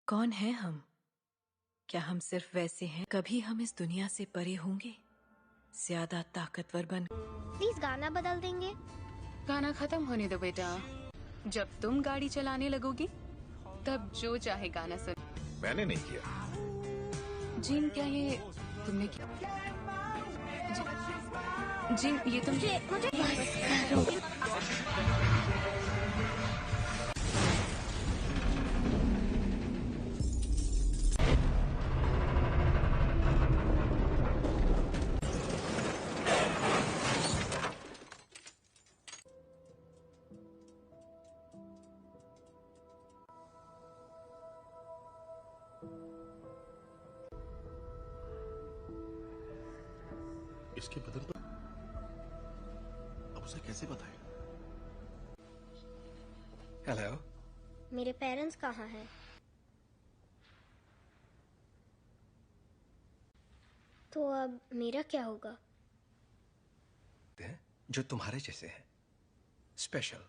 कौन है हम? क्या हम सिर्फ वैसे हैं? कभी हम इस दुनिया से परे होंगे, ज्यादा ताकतवर बन। प्लीज गाना बदल देंगे। गाना खत्म होने दो बेटा। जब तुम गाड़ी चलाने लगोगी तब जो चाहे गाना सुन। मैंने नहीं किया। जिन क्या ये तुमने किया? जिन ये तुमने मुझे इसके बदल पर अब उसे कैसे बताएं? हेलो, मेरे पेरेंट्स कहाँ हैं? तो अब मेरा क्या होगा? जो तुम्हारे जैसे हैं, स्पेशल।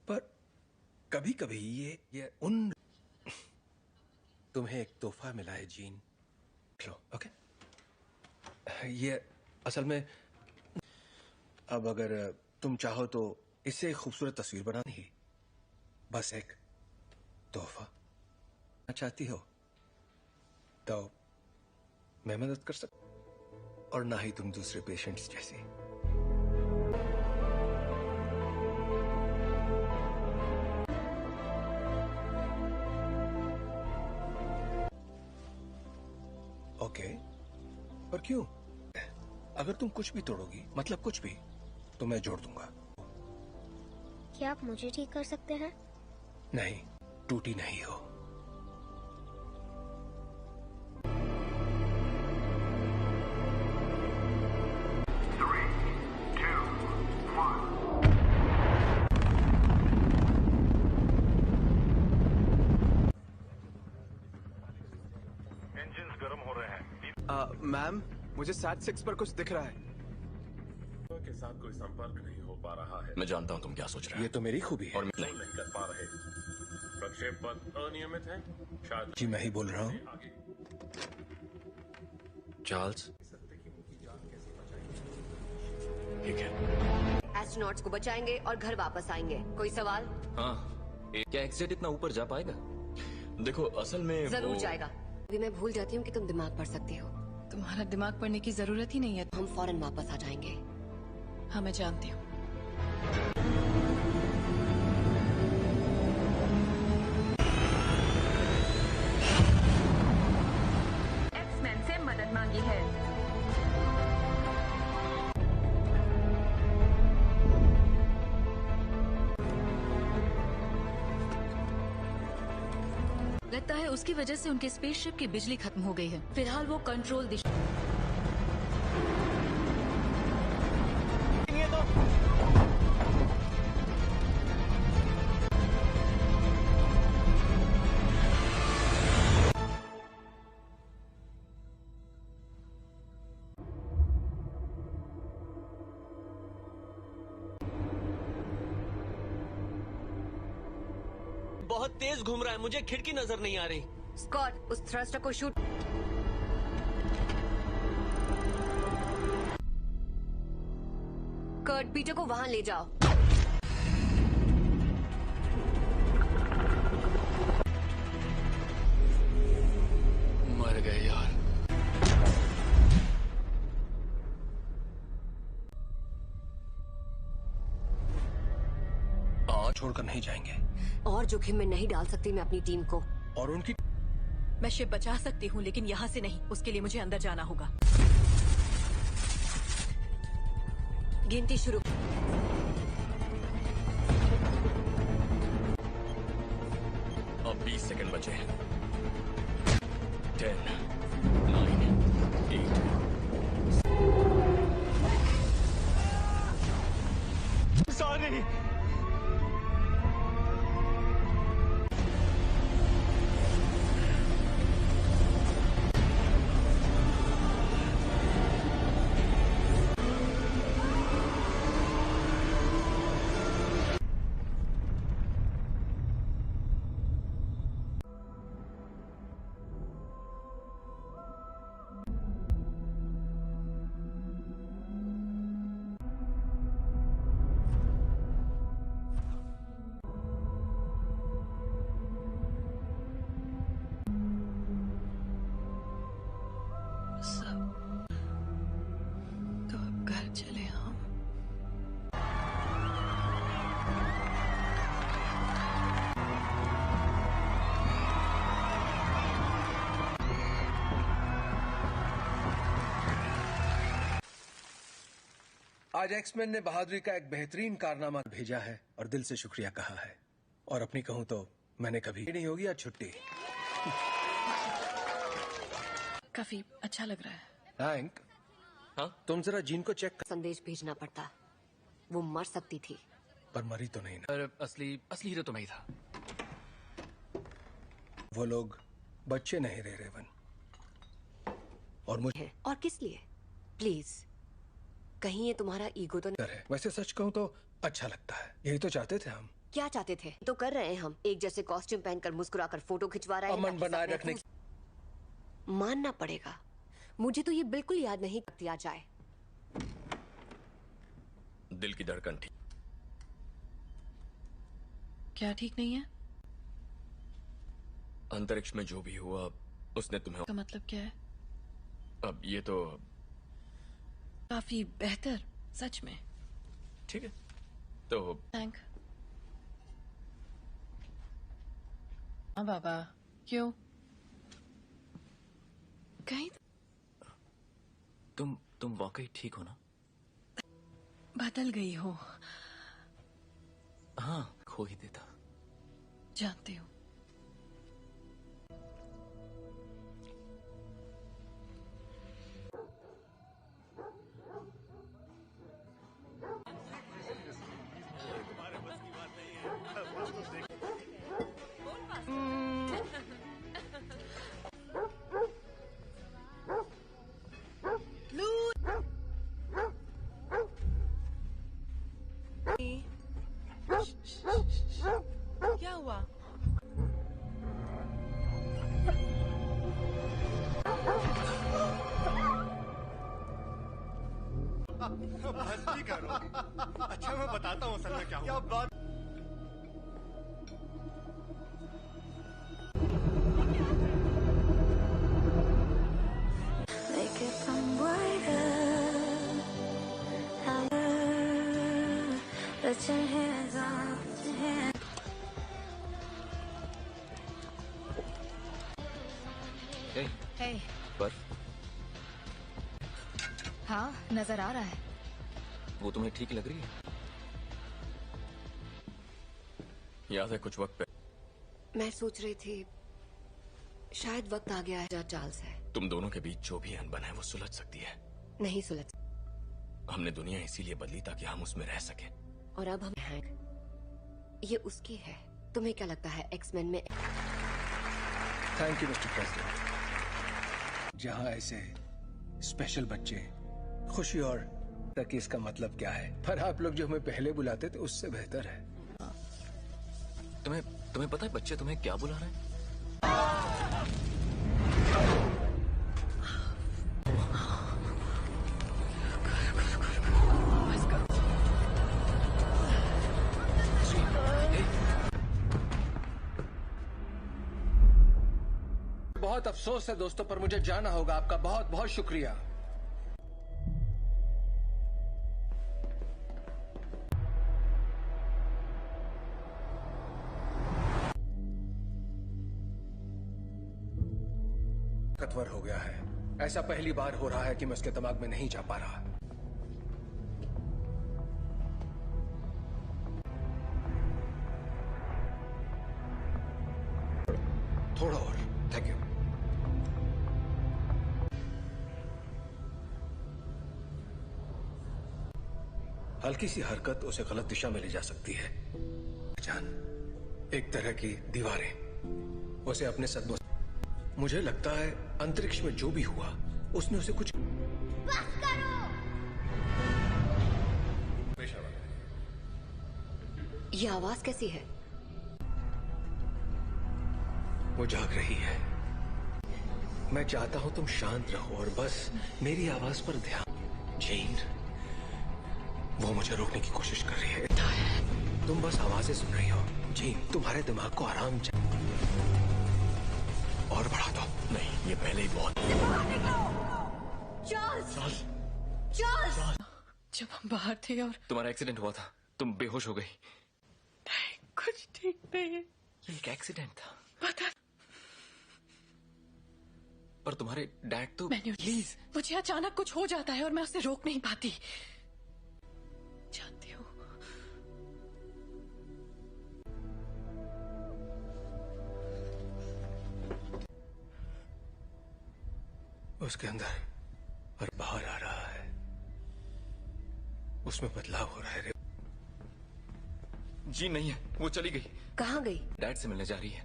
पर कभी कभी ये उन तुम्हें एक तोहफा मिला है जीन, लो। ओके, ये असल में अब अगर तुम चाहो तो इससे एक खूबसूरत तस्वीर बनानी ही, बस एक तोहफा चाहती हो तो मैं मदद कर सकता, और ना ही तुम दूसरे पेशेंट्स जैसी। ओके, पर क्यों? अगर तुम कुछ भी तोड़ोगी, मतलब कुछ भी, तो मैं जोड़ दूंगा। क्या आप मुझे ठीक कर सकते हैं? नहीं, टूटी नहीं हो। इंजन्स गर्म हो रहे हैं। मैम, मुझे SAT-6 पर कुछ दिख रहा है। के साथ कोई संपर्क नहीं हो पा रहा है। मैं जानता हूं तुम क्या सोच रहे हो। ये तो मेरी खूबी है। और नहीं कर पा रहे। प्रक्षेप पथ अनियमित है। शायद जी मैं ही बोल रहा हूँ। आगे चार्ल्स, ठीक है। एस्ट्रोनॉट्स को बचाएंगे और घर वापस आएंगे। कोई सवाल? हाँ, क्या एक्सेट इतना ऊपर जा पाएगा? देखो असल में जरूर जाएगा। अभी मैं भूल जाती हूँ कि तुम दिमाग पढ़ सकती हो। तुम्हारा दिमाग पढ़ने की जरूरत ही नहीं है। हम फौरन वापस आ जाएंगे। हाँ, मैं जानती हूँ। एक्समैन से मदद मांगी है। लगता है उसकी वजह से उनके स्पेसशिप की बिजली खत्म हो गई है। फिलहाल वो कंट्रोल दिशा। बहुत तेज घूम रहा है, मुझे खिड़की नजर नहीं आ रही। स्कॉट, उस थ्रस्टर को शूट। कर्ट, पीटर को वहां ले जाओ। मर गए यार। छोड़कर नहीं जाएंगे। और जोखिम में नहीं डाल सकती मैं अपनी टीम को। और उनकी मैं शिप बचा सकती हूँ, लेकिन यहाँ से नहीं। उसके लिए मुझे अंदर जाना होगा। गिनती शुरू। अब 20 सेकंड बचे। 10, 9, 8। सॉरी। आज एक्समैन ने बहादुरी का एक बेहतरीन कारनामा भेजा है और दिल से शुक्रिया कहा है। और अपनी कहूं तो मैंने कभी नहीं होगी आज छुट्टी। काफी अच्छा लग रहा है। थैंक। हाँ? तुम जरा जीन को चेक कर। संदेश भेजना पड़ता, वो मर सकती थी। पर मरी तो नहीं ना। पर असली हीरो तो मैं ही था। वो लोग बच्चे नहीं रहे रेवन। और मुझे और किस लिए? प्लीज, कहीं ये तुम्हारा ईगो तो नहीं? है। वैसे सच कहूं तो अच्छा लगता है। यही तो चाहते थे हम। क्या चाहते थे? तो कर रहे हैं हम। एक जैसे कॉस्ट्यूम पहनकर मुस्कुराकर फोटो खिंचवा रहे हैं। अमन बनाए रखने मानना पड़ेगा, मुझे तो ये बिल्कुल याद नहीं दिया जाए। दिल की धड़कन ठीक। क्या ठीक नहीं है? अंतरिक्ष में जो भी हुआ उसने तुम्हें। का मतलब क्या है? अब ये तो काफी बेहतर, सच में। ठीक है तो थैंक। हाँ बाबा, क्यों? कहीं तुम वाकई ठीक हो ना? बदल गई हो। हाँ, खो ही देता। जानती हूँ। क्या हुआ? मस्ती करो। अच्छा मैं बताता हूँ असल में क्या हुआ। बात हे, बर्फ हाँ नजर आ रहा है। वो तुम्हें ठीक लग रही है? याद है कुछ वक्त पे मैं सोच रही थी शायद वक्त आ गया है। चार्ल्स है, तुम दोनों के बीच जो भी अनबन है वो सुलझ सकती है। नहीं सुलझ। हमने दुनिया इसीलिए बदली ताकि हम उसमें रह सके। और अब हम हैं। ये उसकी है। तुम्हें क्या लगता है एक्समैन में? Thank you mister president. जहां ऐसे स्पेशल बच्चे खुशी और तक इसका मतलब क्या है, पर आप लोग जो हमें पहले बुलाते थे उससे बेहतर है। तुम्हें पता है बच्चे तुम्हें क्या बुला रहे हैं? बहुत अफसोस है दोस्तों, पर मुझे जाना होगा। आपका बहुत बहुत शुक्रिया। ताकतवर हो गया है। ऐसा पहली बार हो रहा है कि मैं उसके दिमाग में नहीं जा पा रहा। थोड़ा और। Thank you. हल्की सी हरकत उसे गलत दिशा में ले जा सकती है। जान, एक तरह की दीवारें उसे अपने सदमों। मुझे लगता है अंतरिक्ष में जो भी हुआ उसने उसे कुछ। बस करो। ये आवाज कैसी है? वो जाग रही है। मैं चाहता हूं तुम शांत रहो और बस मेरी आवाज पर ध्यान। जेन, वो मुझे रोकने की कोशिश कर रही है। तुम बस आवाजें सुन रही हो। जेन, तुम्हारे दिमाग को आराम और बढ़ा दो। नहीं, ये पहले ही बहुत। चार्ल्स! जब हम बाहर थे और तुम्हारा एक्सीडेंट हुआ था, तुम बेहोश हो गई। कुछ ठीक नहीं है। ये एक एक्सीडेंट था। पता। पर तुम्हारे डैड तो। प्लीज, मुझे अचानक कुछ हो जाता है और मैं उसे रोक नहीं पाती। उसके अंदर और बाहर आ रहा है, उसमें बदलाव हो रहा है। जी नहीं है, वो चली गई। कहाँ गई? डैड से मिलने जा रही है।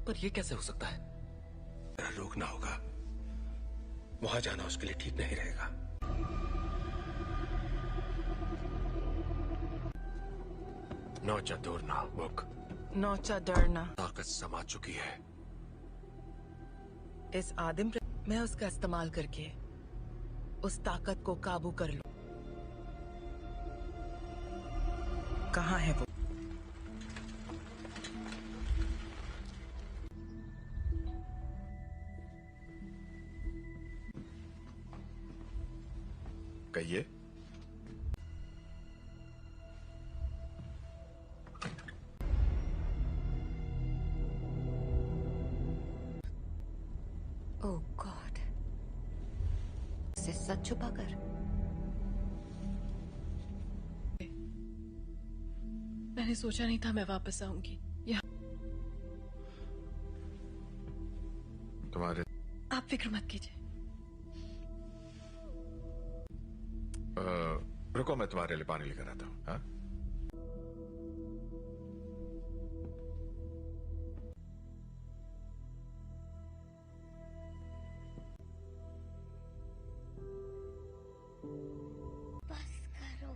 पर ये कैसे हो सकता है? रोकना होगा, वहां जाना उसके लिए ठीक नहीं रहेगा। नौचा दूरना बुक, नौचा डरना ताकत समा चुकी है। इस आदिम मैं उसका इस्तेमाल करके उस ताकत को काबू कर लूं। कहाँ है वो? कहिए। ओह गॉड, से सच छुपाकर। मैंने सोचा नहीं था मैं वापस आऊंगी। तुम्हारे आप फिक्र मत कीजिए। रुको, मैं तुम्हारे लिए पानी लेकर आता हूँ। हाँ? बस करो।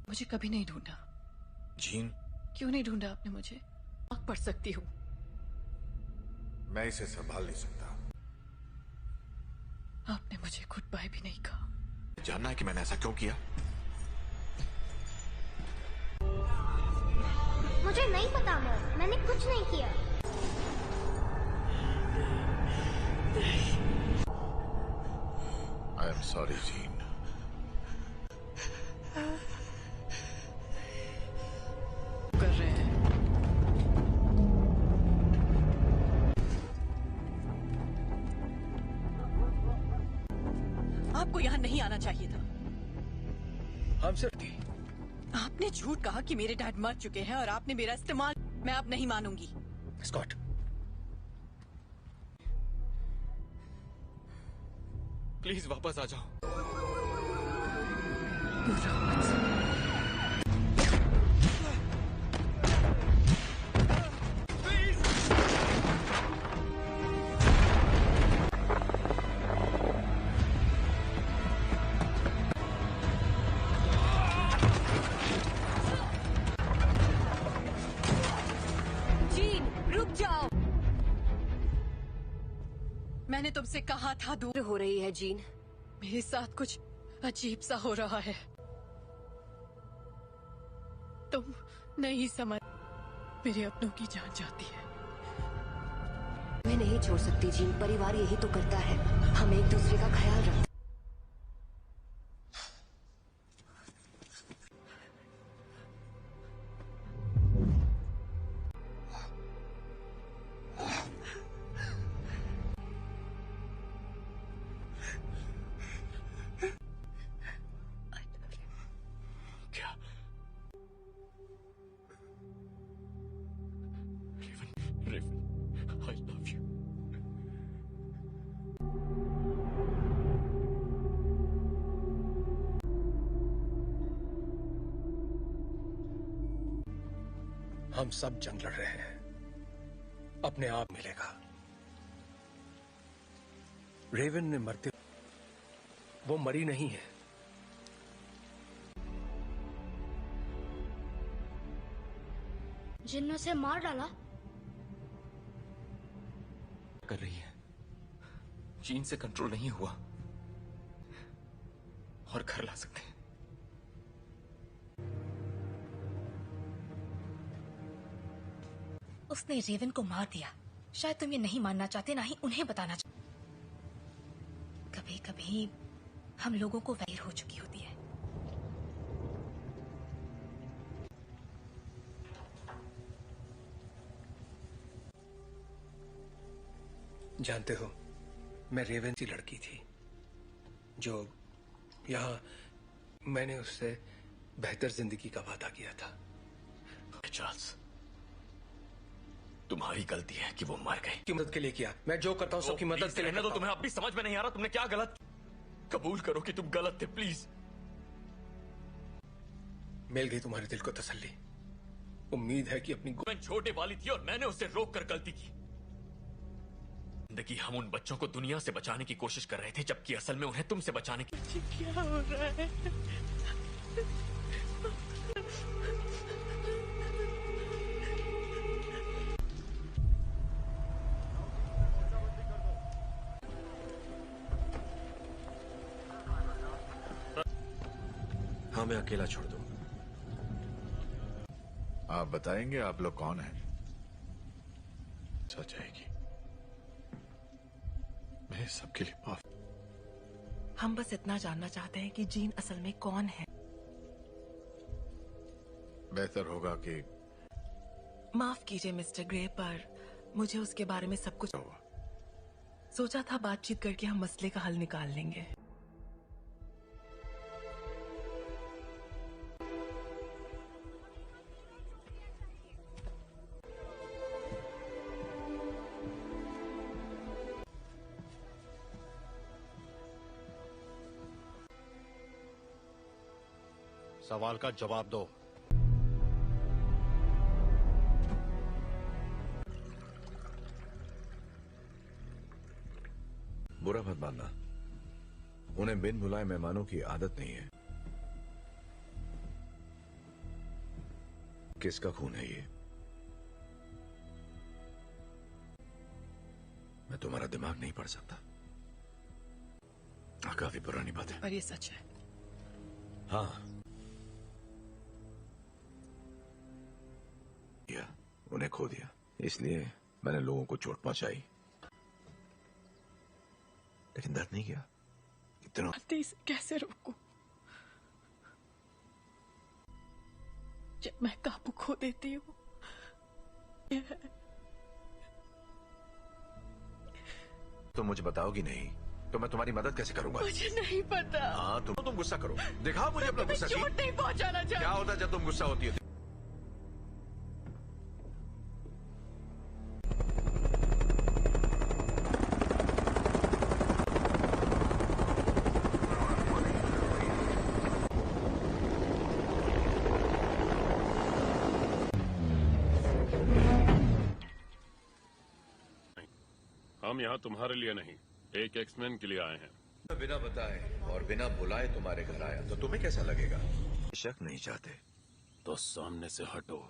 मुझे कभी नहीं ढूंढा। जीन, क्यों नहीं ढूंढा आपने मुझे? आग पढ़ सकती हूँ। मैं इसे संभाल नहीं सकता। आपने मुझे गुड बाय भी नहीं कहा। जानना है कि मैंने ऐसा क्यों किया? मुझे नहीं पता मॉम, मैंने कुछ नहीं किया। I am sorry gene. कर रहे हैं। आपको यहाँ नहीं आना चाहिए था। हम सिर्फ थी। आपने झूठ कहा कि मेरे डैड मर चुके हैं और आपने मेरा इस्तेमाल। मैं अब नहीं मानूंगी। स्कॉट, प्लीज वापस आ जाओ। जीन, रुक जाओ। मैंने तुमसे कहा था दूर हो रही है जीन। मेरे साथ कुछ अजीब सा हो रहा है। तुम नहीं समझ। मेरे अपनों की जान जाती है। मैं नहीं छोड़ सकती जीन, परिवार यही तो करता है। हम एक दूसरे का ख्याल रखते। क्या? रेवन, I love you. हम सब जंग लड़ रहे हैं, अपने आप मिलेगा। रेवन ने मरते, वो मरी नहीं है। जिन ने उसे मार डाला। कर रही है। जीन से कंट्रोल नहीं हुआ और घर ला सकते हैं। उसने रेवन को मार दिया। शायद तुम ये नहीं मानना चाहते, ना ही उन्हें बताना चाहते। कभी कभी हम लोगों को वैर हो चुकी होती है। जानते हो, मैं रेवन सी लड़की थी जो यहाँ मैंने उससे बेहतर जिंदगी का वादा किया था। चार्ल्स, तुम्हारी गलती है कि वो मर गए। की मदद के लिए किया, मैं जो करता हूँ सबकी मदद के लिए रहने दो। तुम्हें अब भी समझ में नहीं आ रहा तुमने क्या गलत। कबूल करो कि तुम गलत थे प्लीज। मिल गई तुम्हारे दिल को तसल्ली। उम्मीद है कि अपनी मैं छोटे वाली थी और मैंने उसे रोक कर गलती की। जिंदगी हम उन बच्चों को दुनिया से बचाने की कोशिश कर रहे थे, जबकि असल में उन्हें तुमसे बचाने की। क्या हो रहा है? हाँ, मैं अकेला छोड़ दूं। आप बताएंगे आप लोग कौन हैं? सच आएगी। मैं सबके लिए माफ। हम बस इतना जानना चाहते हैं कि जीन असल में कौन है। बेहतर होगा कि माफ कीजिए मिस्टर ग्रे, पर मुझे उसके बारे में सब कुछ सोचा था। बातचीत करके हम मसले का हल निकाल लेंगे। सवाल का जवाब दो। बुरा मत मानना, उन्हें बिन बुलाए मेहमानों की आदत नहीं है। किसका खून है ये? मैं तुम्हारा दिमाग नहीं पढ़ सकता। काफी पुरानी बात है, पर ये सच है। हाँ, उन्हें खो दिया, इसलिए मैंने लोगों को चोट पहुंचाई, लेकिन दर्द नहीं किया। इतना इसे कैसे रोकूं? जब मैं काबू खो देती हूँ। तो मुझे बताओगी नहीं तो मैं तुम्हारी मदद कैसे करूंगा? मुझे नहीं पता। हाँ, तुम गुस्सा करो, दिखाओ मुझे अपना गुस्सा। चोट नहीं पहुंचाना चाहिए। क्या होता है जब तुम गुस्सा होती है? हम यहाँ तुम्हारे लिए नहीं, एक एक्समैन के लिए आए हैं। बिना बताए और बिना बुलाए तुम्हारे घर आया तो तुम्हें कैसा लगेगा? शक नहीं चाहते तो सामने से हटो।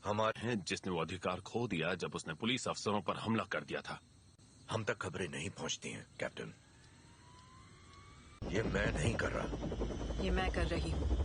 हमारे हैं जिसने वो अधिकार खो दिया जब उसने पुलिस अफसरों पर हमला कर दिया था। हम तक खबरें नहीं पहुंचती हैं कैप्टन। ये मैं नहीं कर रहा, ये मैं कर रही हूँ।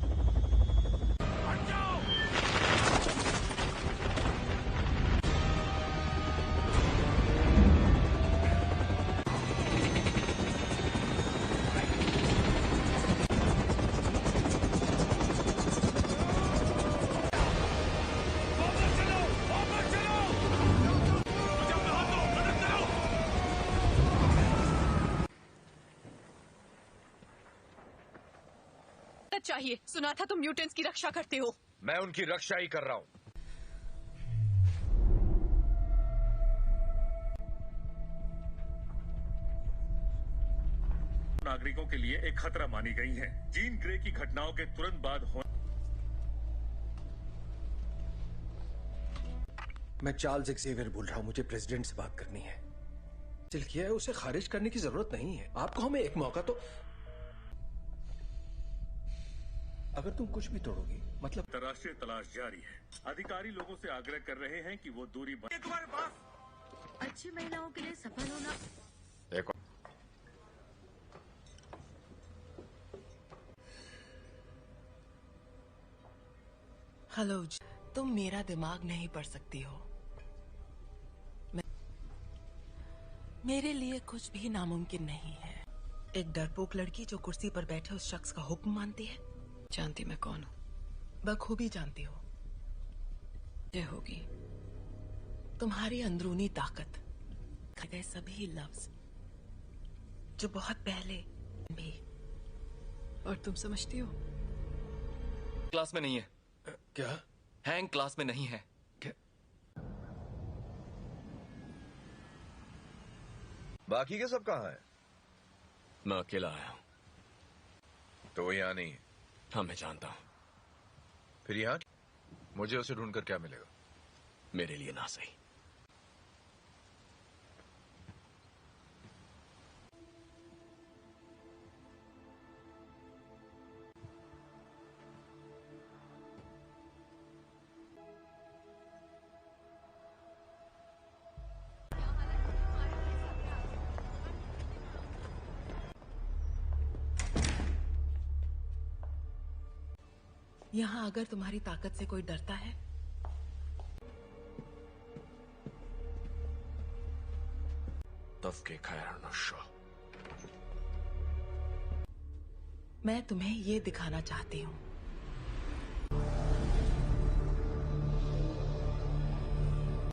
चाहिए। सुना था तुम म्यूटेंट्स की रक्षा करते हो। मैं उनकी रक्षा ही कर रहा हूं। नागरिकों के लिए एक खतरा मानी गई हैं। जीन ग्रे की घटनाओं के तुरंत बाद मैं चार्ल्स एक्सेवियर बोल रहा हूं। मुझे प्रेसिडेंट से बात करनी है। दिल किया है, उसे खारिज करने की जरूरत नहीं है। आपको हमें एक मौका तो। अगर तुम कुछ भी तोड़ोगी मतलब। अंतर्राष्ट्रीय तलाश जारी है। अधिकारी लोगों से आग्रह कर रहे हैं कि वो दूरी तुम्हारे पास अच्छी महिलाओं के लिए सफल होना। हेलो, तुम मेरा दिमाग नहीं पढ़ सकती हो। मेरे लिए कुछ भी नामुमकिन नहीं है। एक डरपोक लड़की जो कुर्सी पर बैठे उस शख्स का हुक्म मानती है। जानती मैं कौन हूँ। बखूबी जानती हो। ये होगी तुम्हारी अंदरूनी ताकत, गए सभी लफ्ज जो बहुत पहले भी। और तुम समझती हो? क्लास में नहीं है। क्या? हैंग क्लास में नहीं है। बाकी के सब कहाँ हैं? मैं अकेला आया हूं। तो वो यहाँ नहीं है? हाँ, मैं जानता हूं। फिर यहाँ मुझे उसे ढूंढकर क्या मिलेगा? मेरे लिए ना सही। यहाँ अगर तुम्हारी ताकत से कोई डरता है तब के खैर नशो। मैं तुम्हें ये दिखाना चाहती हूँ।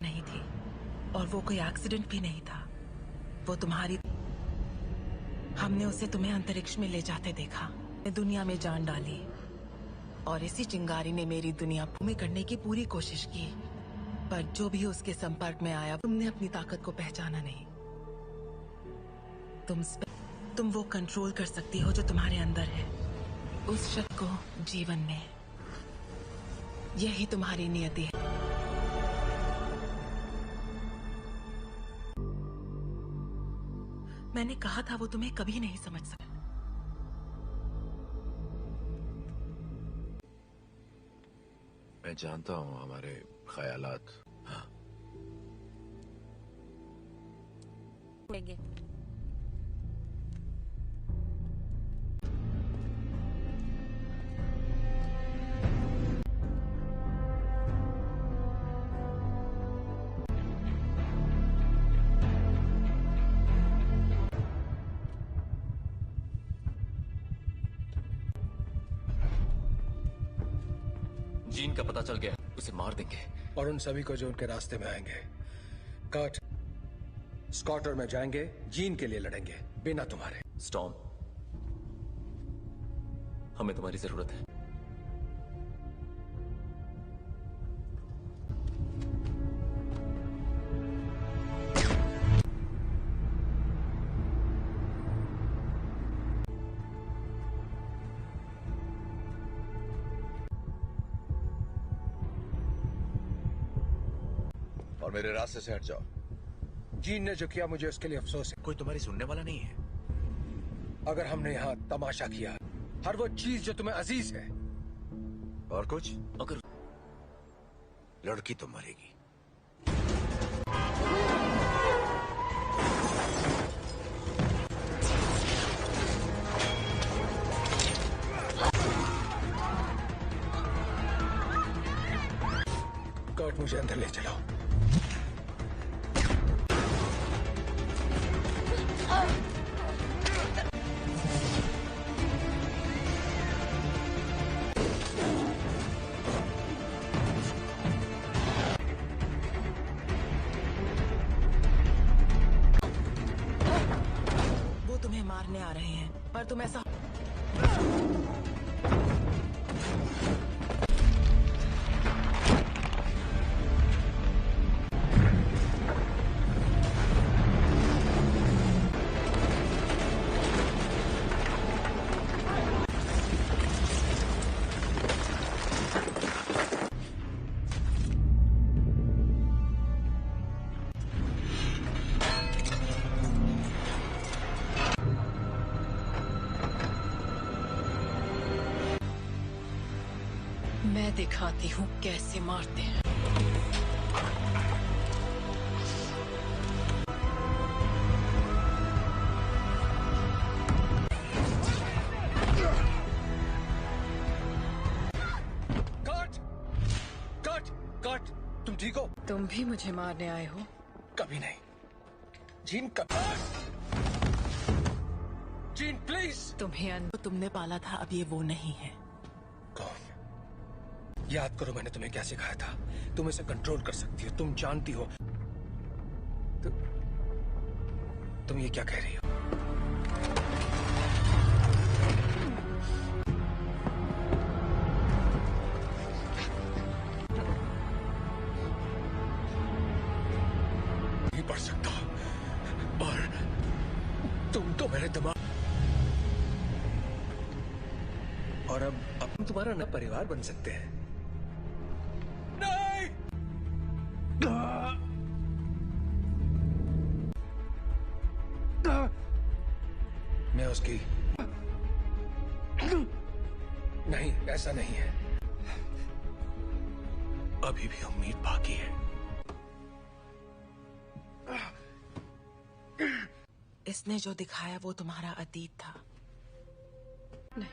नहीं थी, और वो कोई एक्सीडेंट भी नहीं था। वो तुम्हारी, हमने उसे तुम्हें अंतरिक्ष में ले जाते देखा, दुनिया में जान डाली, और इसी चिंगारी ने मेरी दुनिया में करने की पूरी कोशिश की। पर जो भी उसके संपर्क में आया, तुमने अपनी ताकत को पहचाना नहीं। तुम वो कंट्रोल कर सकती हो जो तुम्हारे अंदर है, उस शक्ति को जीवन में। यही तुम्हारी नियति है। मैंने कहा था वो तुम्हें कभी नहीं समझ सकता। मैं जानता हूँ हमारे ख्यालात। हाँ। जीन का पता चल गया, उसे मार देंगे। और उन सभी को जो उनके रास्ते में आएंगे। कर्ट, स्कॉट और मैं जाएंगे, जीन के लिए लड़ेंगे, बिना तुम्हारे। स्टॉर्म, हमें तुम्हारी जरूरत है। और मेरे रास्ते से हट जाओ। जीन ने जो किया मुझे उसके लिए अफसोस है। कोई तुम्हारी सुनने वाला नहीं है। अगर हमने यहाँ तमाशा किया, हर वो चीज जो तुम्हें अजीज है। और कुछ? अगर लड़की तो मरेगी। कर्ट, मुझे अंदर ले चलो। वो तुम्हें मारने आ रहे हैं, पर तुम ऐसा मैं दिखाती हूँ कैसे मारते हैं। कट! कट! कट! तुम ठीक हो? तुम भी मुझे मारने आए हो? कभी नहीं। जीन, कभी। Gene, please! तुम्हें तुमने पाला था, अब ये वो नहीं है। कौन? याद करो मैंने तुम्हें क्या सिखाया था। तुम इसे कंट्रोल कर सकती हो, तुम जानती हो। तुम ये क्या कह रही हो? नहीं पढ़ सकता, और तो मेरे दिमाग और अब हम तुम्हारा नया परिवार बन सकते हैं। नहीं! मैं उसकी नहीं, ऐसा नहीं है। अभी भी उम्मीद बाकी है। इसने जो दिखाया वो तुम्हारा अतीत था। नहीं,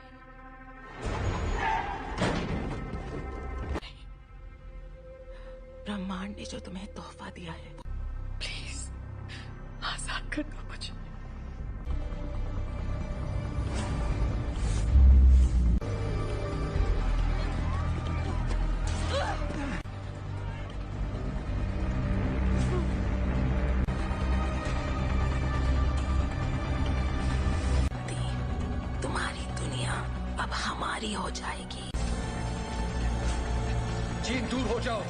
ब्रह्मांड ने जो तुम्हें तोहफा दिया है। प्लीज आजाद कर दो मुझे। तुम्हारी दुनिया अब हमारी हो जाएगी। जीन, दूर हो जाओ।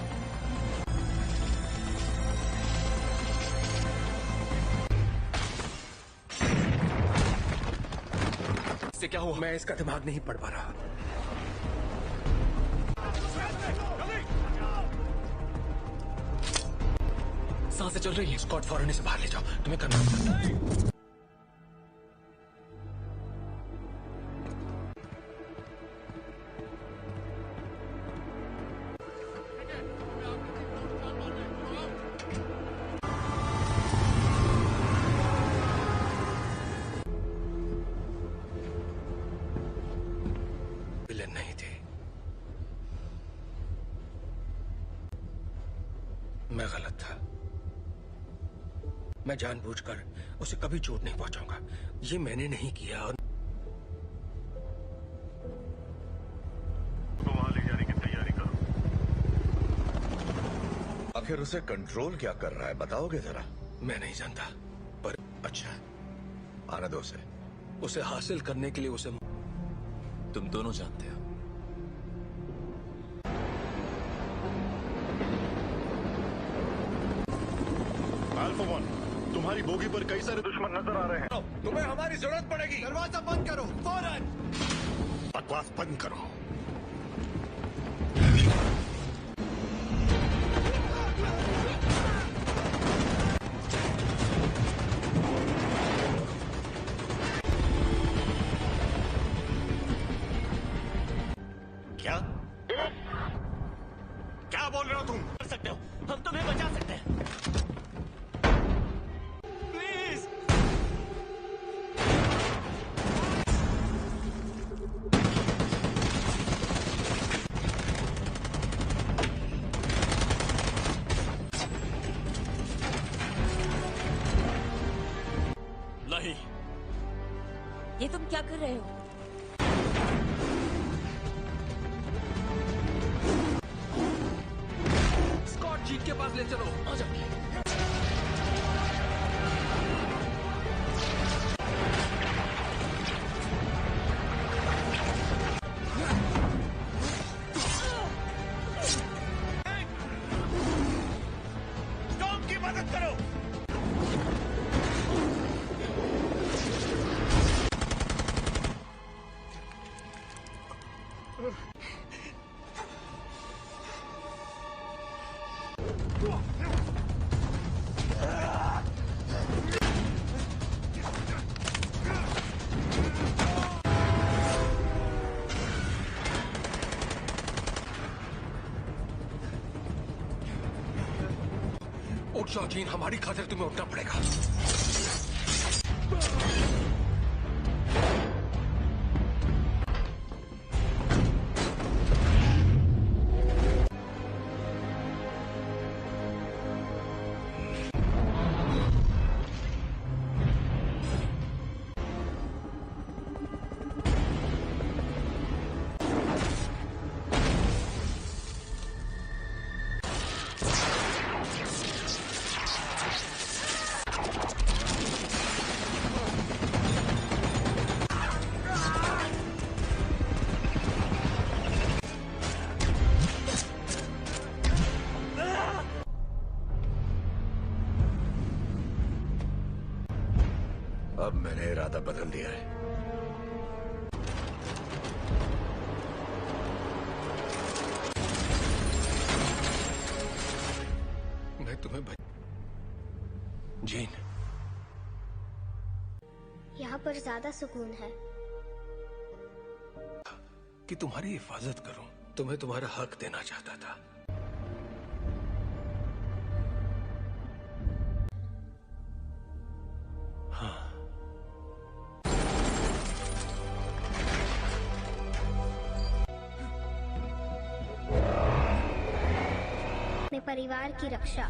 इससे क्या हुआ? मैं इसका दिमाग नहीं पढ़ पा रहा। सांसें चल रही है। स्कॉट, फौरन इसे बाहर ले जाओ। तुम्हें करना होगा। विलेन नहीं थे। मैं गलत था। मैं जानबूझकर उसे कभी चोट नहीं पहुंचाऊंगा। ये मैंने नहीं किया। और तो वहां ले जाने की तैयारी करो। आखिर उसे कंट्रोल क्या कर रहा है, बताओगे जरा? मैं नहीं जानता, पर अच्छा, आने दो उसे। उसे हासिल करने के लिए उसे तुम दोनों जानते हो। अल्फा 1, तुम्हारी बोगी पर कई सारे दुश्मन नजर आ रहे हैं। तुम्हें हमारी जरूरत पड़ेगी। दरवाजा बंद करो फौरन। बकवास बंद करो। क्या क्या बोल रहे हो तुम? कर सकते हो, हम तुम्हें बचा सकते हैं। प्लीज। नहीं, ये तुम क्या कर रहे हो? स्कॉट, जीन के पास ले चलो। आ जाओ। टॉम की मदद करो। उठ जाओ जीन, हमारी खातिर तुम्हें उठना पड़ेगा। इरादा बदल दिया है। मैं तुम्हें जीन, यहाँ पर ज्यादा सुकून है। कि तुम्हारी हिफाजत करूं, तुम्हें तुम्हारा हक देना चाहता था। हाँ, अपने परिवार की रक्षा।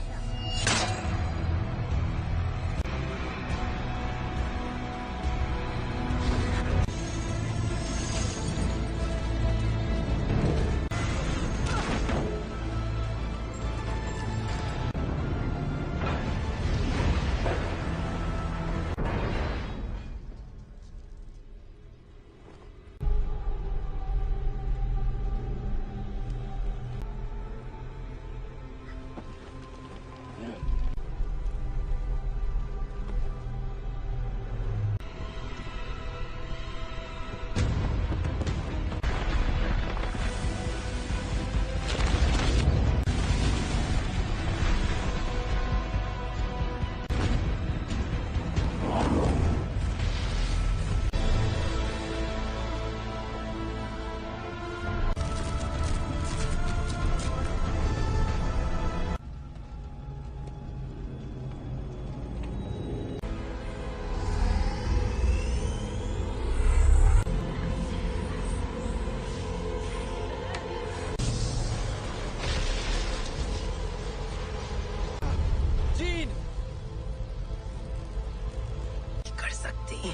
कर सकती,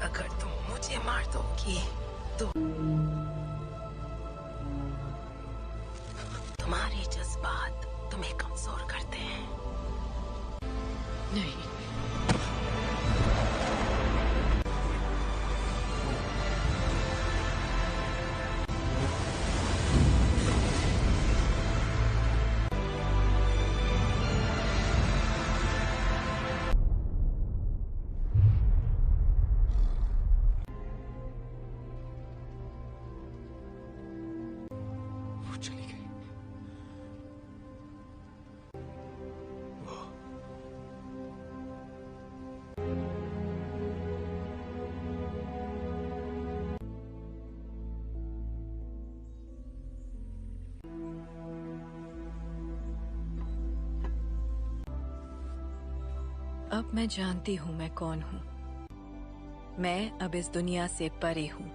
अगर तुम मुझे मार दोगी तो तुम्हारे जज्बात तुम्हें कमजोर करते हैं। नहीं, वो चली गई। वो अब मैं जानती हूँ मैं कौन हूँ। मैं अब इस दुनिया से परे हूँ।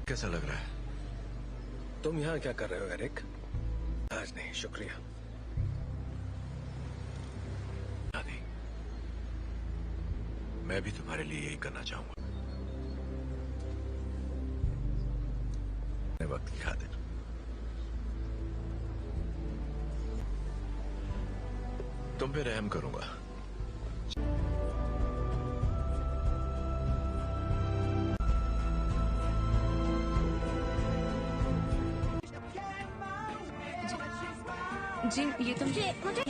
कैसा लग रहा है? तुम यहाँ क्या कर रहे हो एरिक? आज नहीं, शुक्रिया। आदि, मैं भी तुम्हारे लिए यही करना चाहूंगा। अपने वक्त की खातिर। तुम पे रहम करूंगा। जी, ये तुम मुझे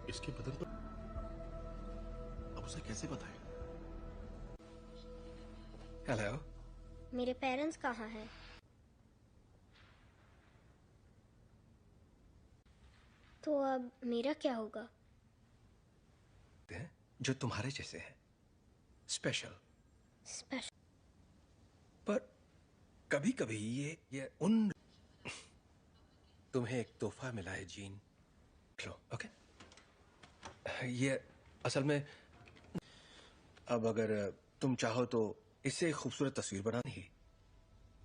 इसके बदन पर अब उसे कैसे बताएं? हेलो, मेरे पेरेंट्स कहाँ हैं? तो अब मेरा क्या होगा? जो तुम्हारे जैसे हैं, स्पेशल। स्पेशल। पर कभी कभी ये उन तुम्हें एक तोहफा मिला है जीन, लो, ओके? ये असल में अब अगर तुम चाहो तो इससे एक खूबसूरत तस्वीर बनानी ही,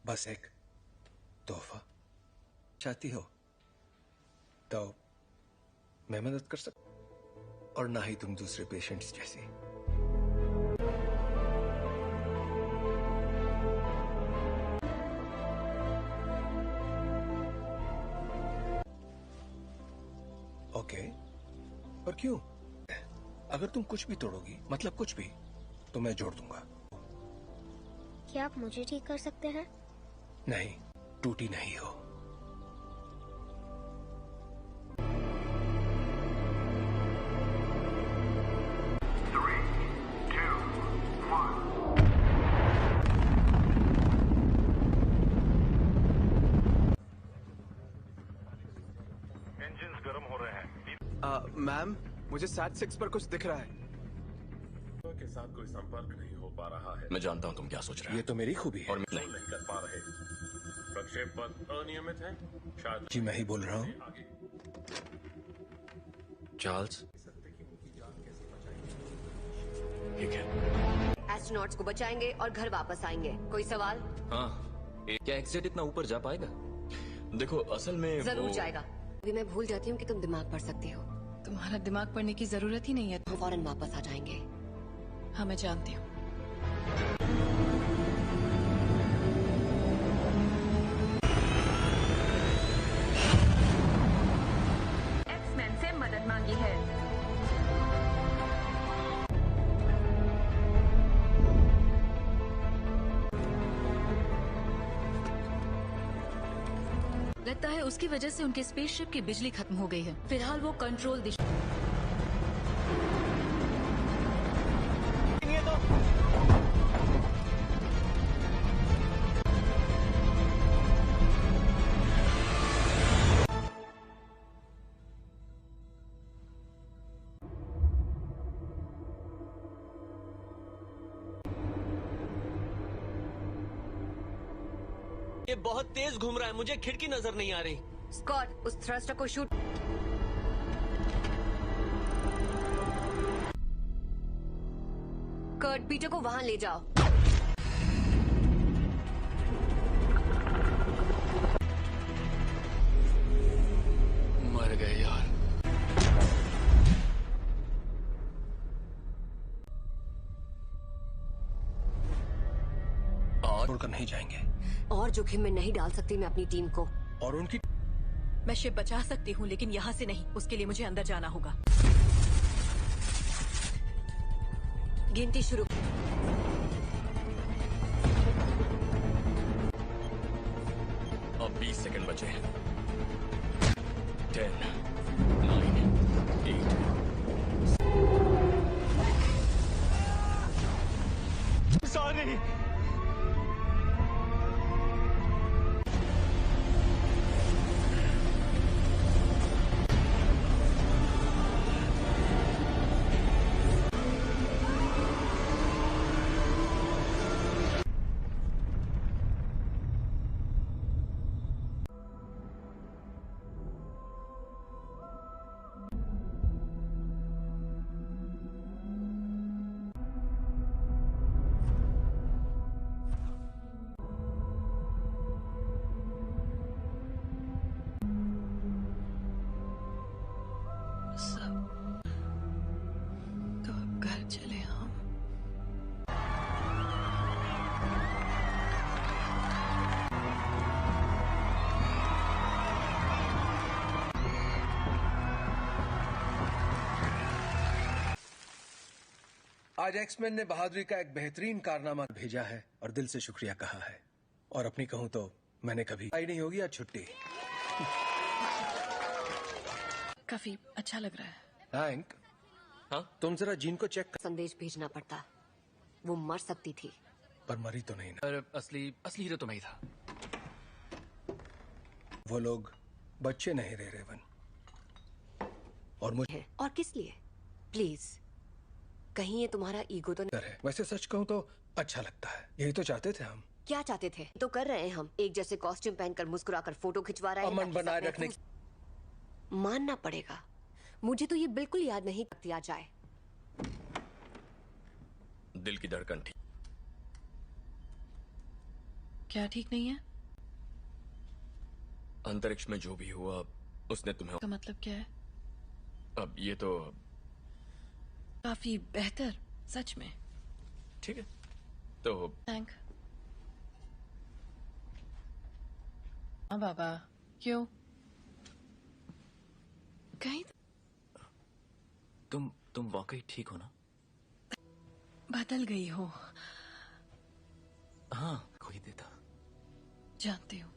बस एक तोहफा चाहती हो तो मैं मदद कर सकता, और ना ही तुम दूसरे पेशेंट्स जैसी। ओके, पर क्यों? अगर तुम कुछ भी तोड़ोगी, मतलब कुछ भी, तो मैं जोड़ दूंगा। क्या आप मुझे ठीक कर सकते हैं? नहीं, टूटी नहीं हो। इंजन्स गर्म हो रहे हैं। मैम, मुझे SAT-6 पर कुछ दिख रहा है। के साथ कोई संपर्क नहीं हो पा रहा है। मैं जानता हूँ तुम क्या सोच रहे हो। ये तो मेरी खूबी है। और नहीं कर पा रहे। प्रक्षेप पथ अनियमित है। शायद जी मैं ही बोल रहा हूँ। चार्ल्स, ठीक है। एस्ट्रोनॉट्स को बचाएंगे और घर वापस आएंगे। कोई सवाल? हाँ, क्या एक्सेट इतना ऊपर जा पाएगा? देखो असल में जरूर जाएगा। अभी मैं भूल जाती हूँ कि तुम दिमाग पढ़ सकती हो। तुम्हारा दिमाग पढ़ने की जरूरत ही नहीं है। हम फौरन वापस आ जाएंगे। हाँ, मैं जानती हूँ। एक्समैन से मदद मांगी है। लगता है उसकी वजह से उनके स्पेसशिप की बिजली खत्म हो गई है। फिलहाल वो कंट्रोल दिशा ये बहुत तेज घूम रहा है, मुझे खिड़की नजर नहीं आ रही। स्कॉट, उस थ्रस्टर को शूट। कर्ट, पीटर को वहां ले जाओ। मर गए यार। और छोड़कर नहीं जाएंगे। और जोखिम में नहीं डाल सकती मैं अपनी टीम को। और उनकी मैं शिप बचा सकती हूँ, लेकिन यहाँ से नहीं। उसके लिए मुझे अंदर जाना होगा। गिनती शुरू। अब 20 सेकंड बचे। 10, 9, 8। सॉरी। तो अब घर चले हम। आज एक्समैन ने बहादुरी का एक बेहतरीन कारनामा भेजा है और दिल से शुक्रिया कहा है। और अपनी कहूं तो मैंने कभी आई नहीं होगी आज छुट्टी। काफी अच्छा लग रहा है। हैंक, हाँ तुम जरा जीन को चेक कर। संदेश भेजना पड़ता। वो मर सकती थी। पर मरी तो नहीं ना। पर असली हीरो तो मैं ही था। वो लोग बच्चे नहीं रहे रेवन। और मुझे और किस लिए? प्लीज, कहीं ये तुम्हारा ईगो तो नहीं है। वैसे सच कहूं तो अच्छा लगता है। यही तो चाहते थे हम। क्या चाहते थे? तो कर रहे हैं हम। एक जैसे कॉस्ट्यूम पहनकर मुस्कुराकर फोटो खिंचवा रहे हैं। अमन बनाए रखने मानना पड़ेगा, मुझे तो ये बिल्कुल याद नहीं दिया जाए। दिल की धड़कन ठीक। क्या ठीक नहीं है? अंतरिक्ष में जो भी हुआ उसने तुम्हें। का मतलब क्या है? अब ये तो काफी बेहतर, सच में। ठीक है तो थैंक। हाँ बाबा, क्यों? कहीं तुम वाकई ठीक हो ना? बदल गई हो। हाँ, कोई देता। जानती हूँ।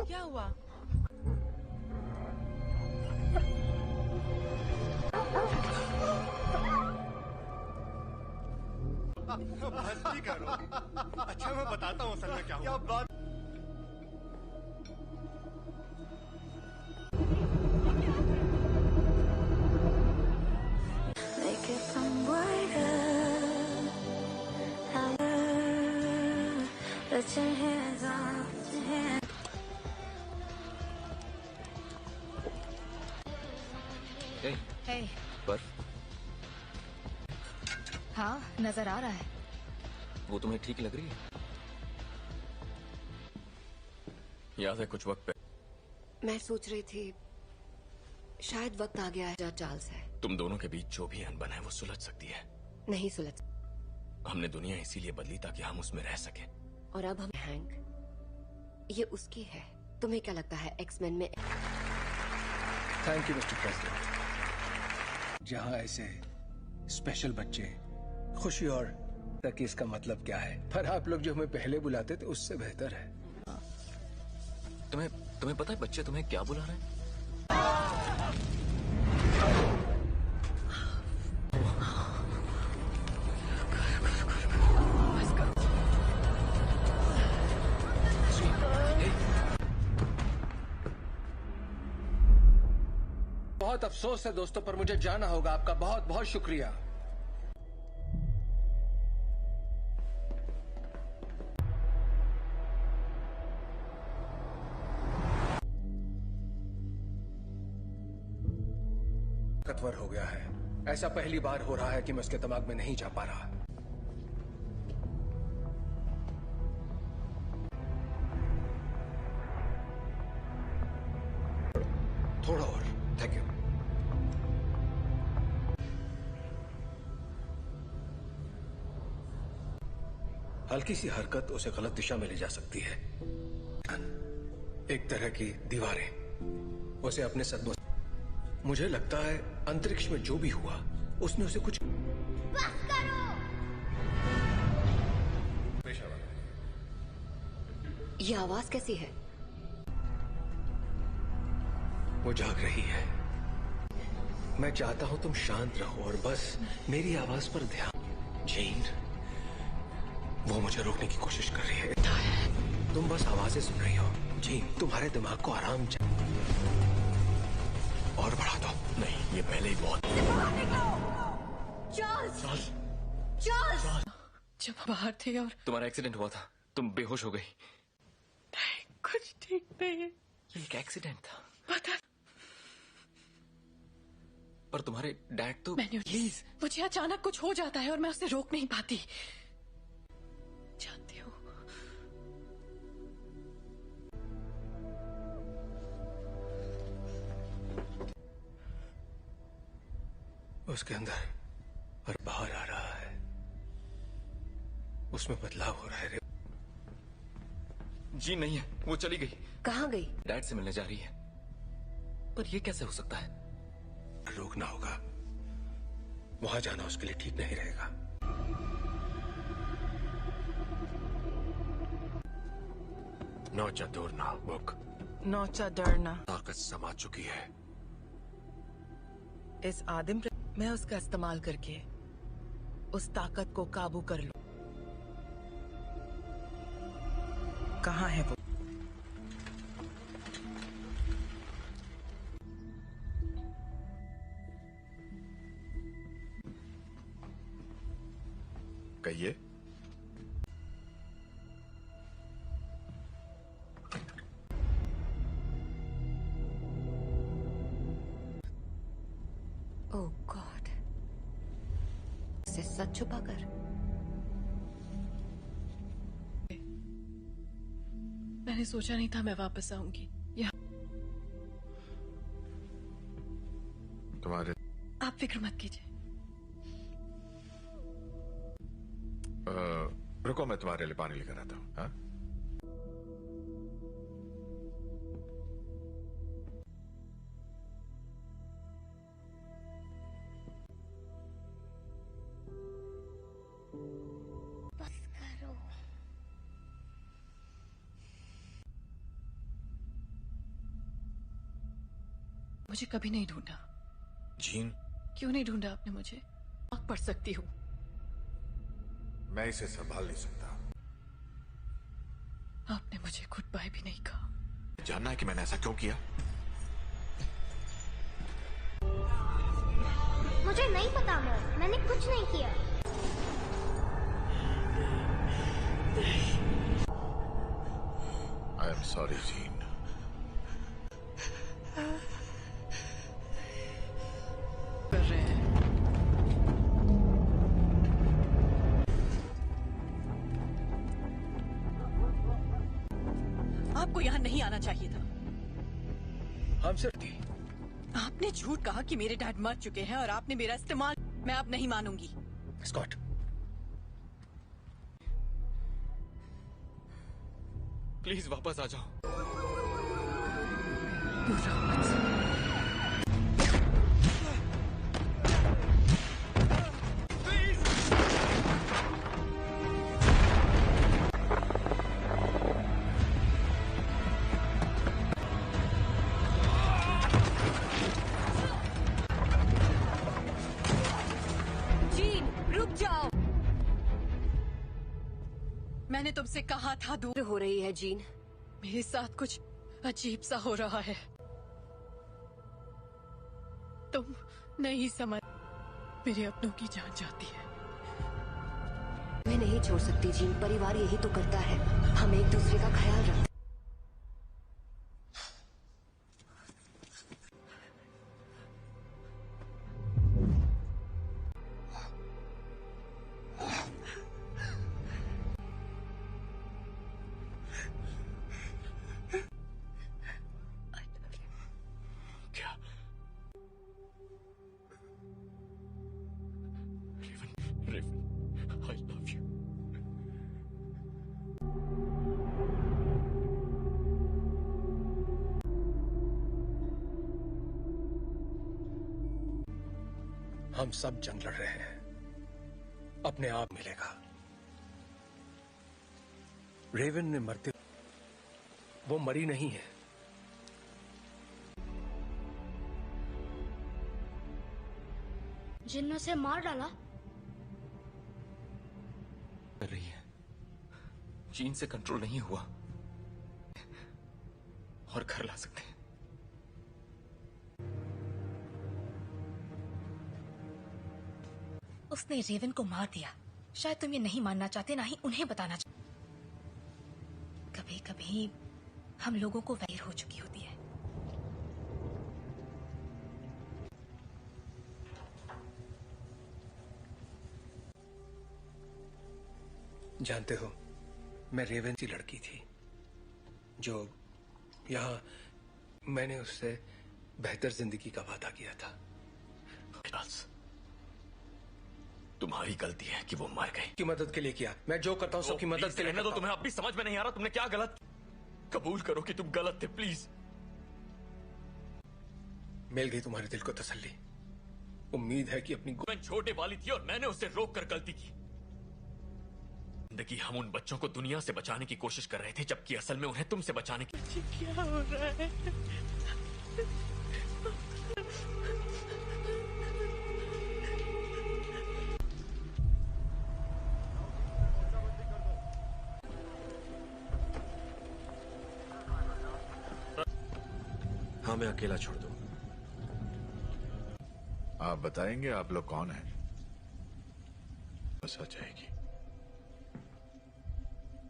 क्या हुआ? मस्ती करो। अच्छा मैं बताता हूँ असल में क्या हुआ। बात Hey. पर हाँ, नजर आ रहा है। वो तुम्हें ठीक लग रही है? याद है कुछ वक्त पहले मैं सोच रही थी शायद वक्त आ गया है जहाँ चार्ल्स है। तुम दोनों के बीच जो भी अनबन है वो सुलझ सकती है। नहीं सुलझ। हमने दुनिया इसीलिए बदली ताकि हम उसमें रह सके। और अब हम हैंक, ये उसकी है। तुम्हें क्या लगता है एक्समैन में? Thank you mister president. जहां ऐसे स्पेशल बच्चे खुशी और तक इसका मतलब क्या है, पर आप लोग जो हमें पहले बुलाते थे उससे बेहतर है। तुम्हें पता है बच्चे तुम्हें क्या बुला रहे हैं? बहुत अफसोस है दोस्तों, पर मुझे जाना होगा। आपका बहुत बहुत शुक्रिया। ताकतवर हो गया है। ऐसा पहली बार हो रहा है कि मैं उसके दिमाग में नहीं जा पा रहा। थोड़ा और। Thank you. हल्की सी हरकत उसे गलत दिशा में ले जा सकती है। एक तरह की दीवारें उसे अपने सदमों। मुझे लगता है अंतरिक्ष में जो भी हुआ उसने उसे कुछ। बस करो। ये आवाज कैसी है? वो जाग रही है। मैं चाहता हूं तुम शांत रहो और बस मेरी आवाज पर ध्यान। जीन, वो मुझे रोकने की कोशिश कर रही है। तुम बस आवाजें सुन रही हो। जीन, तुम्हारे दिमाग को आराम चाहिए। और बढ़ा दो। नहीं, ये पहले ही बहुत। चार्ल्स! चार्ल्स! जब बाहर थे और तुम्हारा एक्सीडेंट हुआ था, तुम बेहोश हो गई। नहीं, कुछ ठीक नहीं है। ये एक एक्सीडेंट था। पता। पर तुम्हारे डैड तो। प्लीज, मुझे अचानक कुछ हो जाता है और मैं उसे रोक नहीं पाती। जानती हूँ। उसके अंदर और बाहर आ रहा है। उसमें बदलाव हो रहा है। जी नहीं है, वो चली गई। कहाँ गई? डैड से मिलने जा रही है। पर ये कैसे हो सकता है? रोकना होगा। वहां जाना उसके लिए ठीक नहीं रहेगा। नौचा दूरना बुक। नौचा डरना ताकत समा चुकी है। इस आदिम मैं उसका इस्तेमाल करके उस ताकत को काबू कर लूं। कहाँ है वो? कहिए। ओह गॉड, इसे सच छुपाकर। मैंने सोचा नहीं था मैं वापस आऊंगी यहाँ। तुम्हारे आप फिक्र मत कीजिए। रुको, मैं तुम्हारे लिए पानी लेकर आता हूँ। हाँ? बस करो। मुझे कभी नहीं ढूंढा। जीन, क्यों नहीं ढूंढा आपने मुझे? आग पढ़ सकती हूँ। मैं इसे संभाल नहीं सकता। आपने मुझे गुड बाय भी नहीं कहा। जानना है कि मैंने ऐसा क्यों किया? मुझे नहीं पता मॉम, मैंने कुछ नहीं किया। I am sorry gene. कर रहे हैं। आपको यहाँ नहीं आना चाहिए था। हम सिर्फ थी। आपने झूठ कहा कि मेरे डैड मर चुके हैं और आपने मेरा इस्तेमाल। मैं अब नहीं मानूंगी। स्कॉट, प्लीज वापस आ जाओ। जीन, रुक जाओ। मैंने तुमसे कहा था दूर हो रही है जीन। मेरे साथ कुछ अजीब सा हो रहा है। तुम नहीं समझ। मेरे अपनों की जान जाती है। मैं नहीं छोड़ सकती जीन, परिवार यही तो करता है। हम एक दूसरे का ख्याल रखते। I love you. हम सब जंग लड़ रहे हैं। अपने आप मिलेगा। रेवन ने मरते, वो मरी नहीं है। जिन ने उसे मार डाला। कर रही है। जीन से कंट्रोल नहीं हुआ और घर ला सकते हैं। उसने रेवन को मार दिया। शायद तुम ये नहीं मानना चाहते, ना ही उन्हें बताना चाहते। कभी कभी हम लोगों को वैर हो चुकी होती है। जानते हो, मैं रेवन की लड़की थी जो यहाँ मैंने उससे बेहतर जिंदगी का वादा किया था। तुम्हारी गलती है कि वो मर गई। की मदद के लिए किया। मैं जो करता हूँ सबकी मदद के लिए। तो तुम्हें अब भी समझ में नहीं आ रहा तुमने क्या गलत। कबूल करो कि तुम गलत थे प्लीज। मिल गई तुम्हारे दिल को तसल्ली। उम्मीद है कि अपनी मैं छोटे वाली थी और मैंने उसे रोक कर गलती की। जिंदगी हम उन बच्चों को दुनिया से बचाने की कोशिश कर रहे थे, जबकि असल में उन्हें तुमसे बचाने की। क्या हो रहा है? मैं अकेला छोड़ दूं। आप बताएंगे आप लोग कौन हैं? बस आ जाएगी।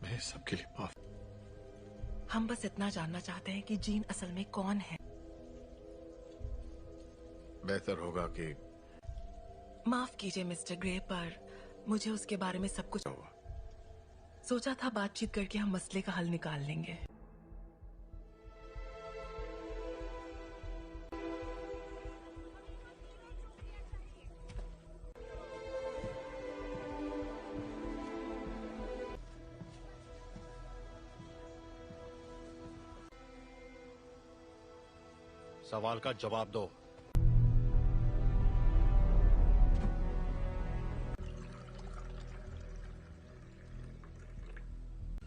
मैं सबके लिए माफ। हम बस इतना जानना चाहते हैं कि जीन असल में कौन है। बेहतर होगा कि माफ कीजिए मिस्टर ग्रे, पर मुझे उसके बारे में सब कुछ सोचा था। बातचीत करके हम मसले का हल निकाल लेंगे। सवाल का जवाब दो।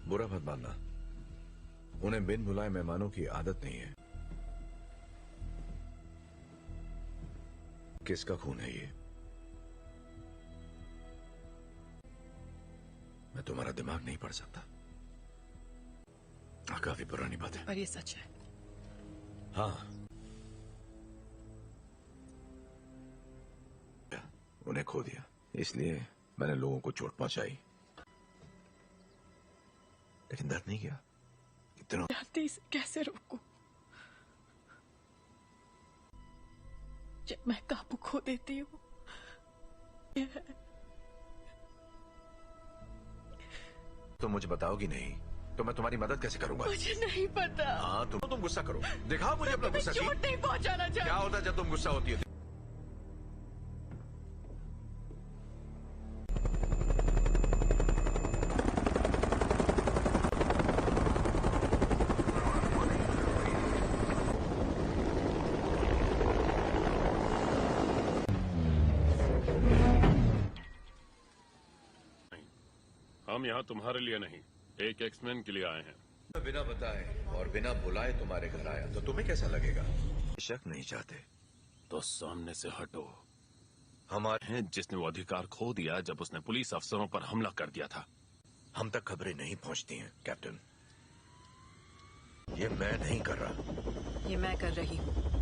बुरा मत मानना, उन्हें बिन बुलाए मेहमानों की आदत नहीं है। किसका खून है ये? मैं तुम्हारा दिमाग नहीं पढ़ सकता। काफी पुरानी बात है, पर ये सच है। हाँ, उन्हें खो दिया, इसलिए मैंने लोगों को चोट पहुंचाई, लेकिन दर्द नहीं किया। इतना इसे कैसे रोकूं? जब मैं काबू खो देती हूँ। तो मुझे बताओगी नहीं तो मैं तुम्हारी मदद कैसे करूंगा? मुझे नहीं पता। हाँ, तुम गुस्सा करो, दिखाओ मुझे अपना गुस्सा। चोट नहीं पहुंचाना चाहती। क्या होता है जब तुम गुस्सा होती है? हम यहाँ तुम्हारे लिए नहीं, एक एक्समैन के लिए आए हैं। बिना बताए और बिना बुलाए तुम्हारे घर आया तो तुम्हें कैसा लगेगा? शक नहीं चाहते तो सामने से हटो। हमारे हैं जिसने वो अधिकार खो दिया जब उसने पुलिस अफसरों पर हमला कर दिया था। हम तक खबरें नहीं पहुंचती हैं कैप्टन। ये मैं नहीं कर रहा, ये मैं कर रही हूँ।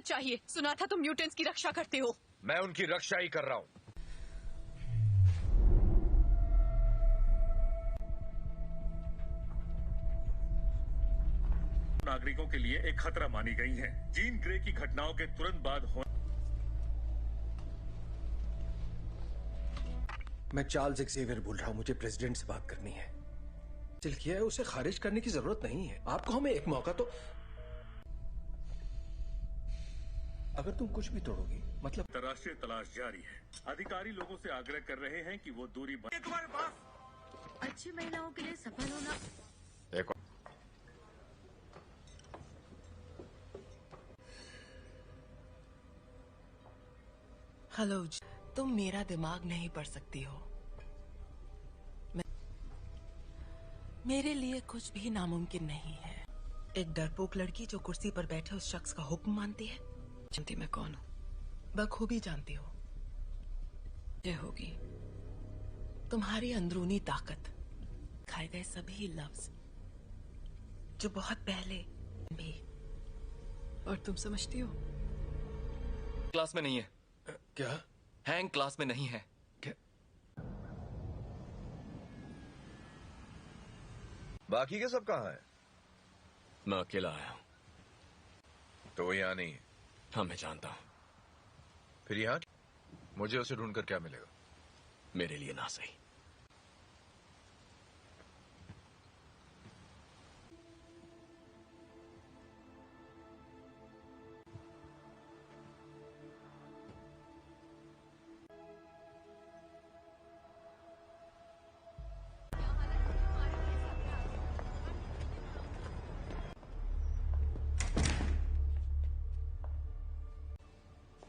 चाहिए। सुना था तुम म्यूटेंट्स की रक्षा करते हो। मैं उनकी रक्षा ही कर रहा हूं। नागरिकों के लिए एक खतरा मानी गई हैं। जीन ग्रे की घटनाओं के तुरंत बाद मैं चार्ल्स एक्सेवियर बोल रहा हूं। मुझे प्रेसिडेंट से बात करनी है। दिल किया है, उसे खारिज करने की जरूरत नहीं है। आपको हमें एक मौका तो। अगर तुम कुछ भी तोड़ोगी मतलब। अंतर्राष्ट्रीय तलाश जारी है। अधिकारी लोगों से आग्रह कर रहे हैं कि वो दूरी तुम्हारे पास। अच्छी महिलाओं के लिए सफल होना। एक हेलो, तुम मेरा दिमाग नहीं पढ़ सकती हो। मेरे लिए कुछ भी नामुमकिन नहीं है। एक डरपोक लड़की जो कुर्सी पर बैठे उस शख्स का हुक्म मानती है। जानती मैं कौन हूँ? बखूबी जानती हो। ये होगी तुम्हारी अंदरूनी ताकत, खाए गए सभी लफ्ज जो बहुत पहले भी। और तुम समझती हो? क्लास में नहीं है। क्या? हैंग क्लास में नहीं है। क्या? बाकी के सब कहाँ हैं? मैं अकेला आया हूँ। तो वो यहाँ नहीं है। हाँ, मैं जानता हूँ। फिर यहाँ मुझे उसे ढूंढकर क्या मिलेगा? मेरे लिए ना सही।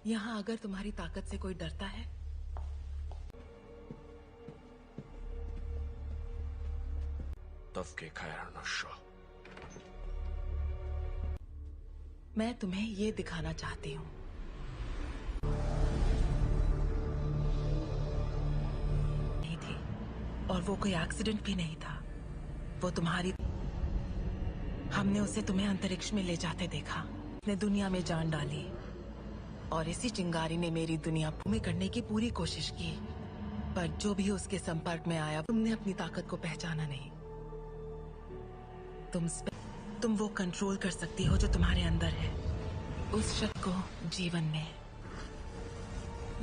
यहाँ अगर तुम्हारी ताकत से कोई डरता है मैं तुम्हें ये दिखाना चाहती हूँ। नहीं थी और वो कोई एक्सीडेंट भी नहीं था। वो तुम्हारी हमने उसे तुम्हें अंतरिक्ष में ले जाते देखा। उसने दुनिया में जान डाली और इसी चिंगारी ने मेरी दुनिया में करने की पूरी कोशिश की, पर जो भी उसके संपर्क में आया तुमने अपनी ताकत को पहचाना नहीं। तुम वो कंट्रोल कर सकती हो जो तुम्हारे अंदर है, उस शक्ति को जीवन में।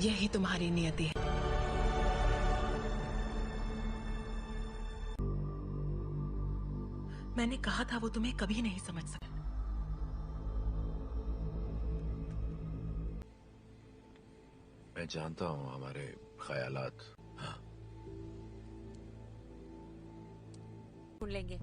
यही तुम्हारी नियति है। मैंने कहा था वो तुम्हें कभी नहीं समझ सकता। मैं जानता हूँ हमारे ख्यालात। हाँ, सुन लेंगे।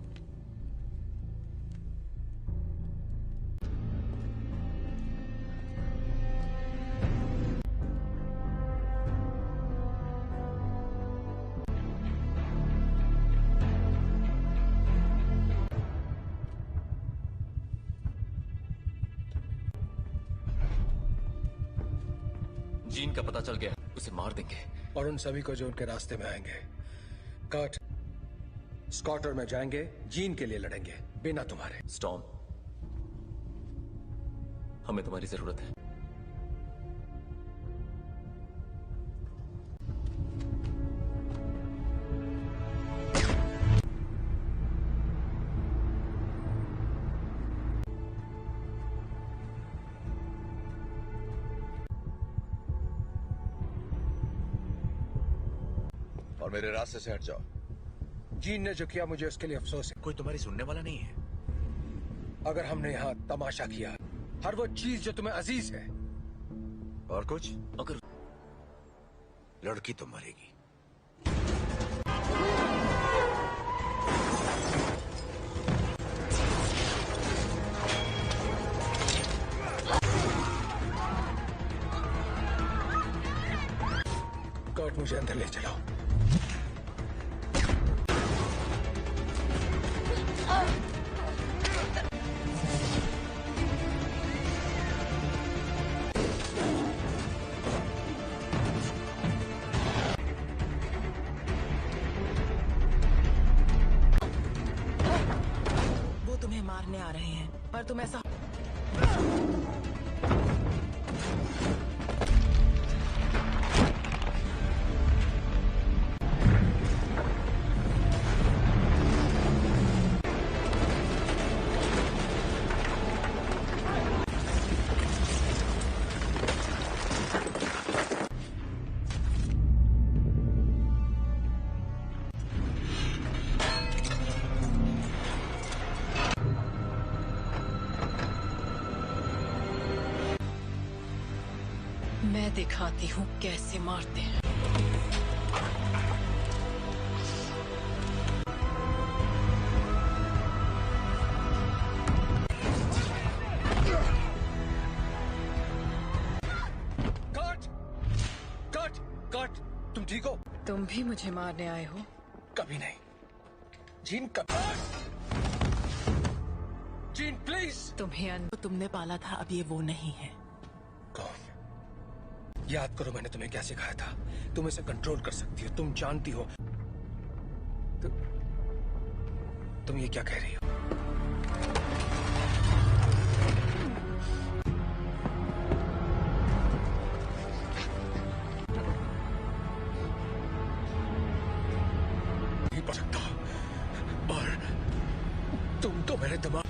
जीन का पता चल गया, उसे मार देंगे। और उन सभी को जो उनके रास्ते में आएंगे। कर्ट, स्कॉट और मैं जाएंगे, जीन के लिए लड़ेंगे, बिना तुम्हारे। स्टॉर्म, हमें तुम्हारी जरूरत है। और मेरे रास्ते से हट जाओ। जीन ने जो किया मुझे उसके लिए अफसोस है। कोई तुम्हारी सुनने वाला नहीं है। अगर हमने यहाँ तमाशा किया, हर वो चीज जो तुम्हें अजीज है। और कुछ? अगर लड़की तो मरेगी। कर्ट, मुझे अंदर ले चलो। वो तुम्हें मारने आ रहे हैं, पर तुम ऐसा मैं दिखाती हूँ कैसे मारते हैं। कर्ट! कर्ट! कर्ट! तुम ठीक हो? तुम भी मुझे मारने आए हो? कभी नहीं। जीन, कभी। Gene, please! तुम्हें तुमने पाला था, अब ये वो नहीं है। कौन? याद करो मैंने तुम्हें क्या सिखाया था। तुम इसे कंट्रोल कर सकती हो, तुम जानती हो। तुम ये क्या कह रही हो? नहीं पढ़ सकता। और तुम तो मेरे दिमाग।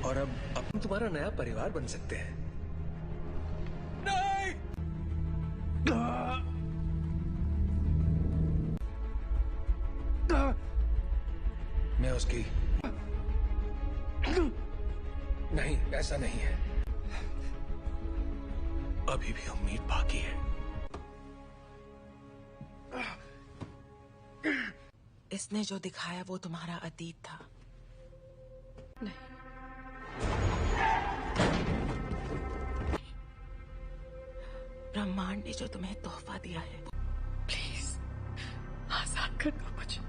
और अब तुम्हारा नया परिवार बन सकते हैं। मैं उसकी नहीं, ऐसा नहीं है। अभी भी उम्मीद बाकी है। इसने जो दिखाया वो तुम्हारा अतीत था। नहीं, ने जो तुम्हें तोहफा दिया है, प्लीज आजाद कर दो मुझे।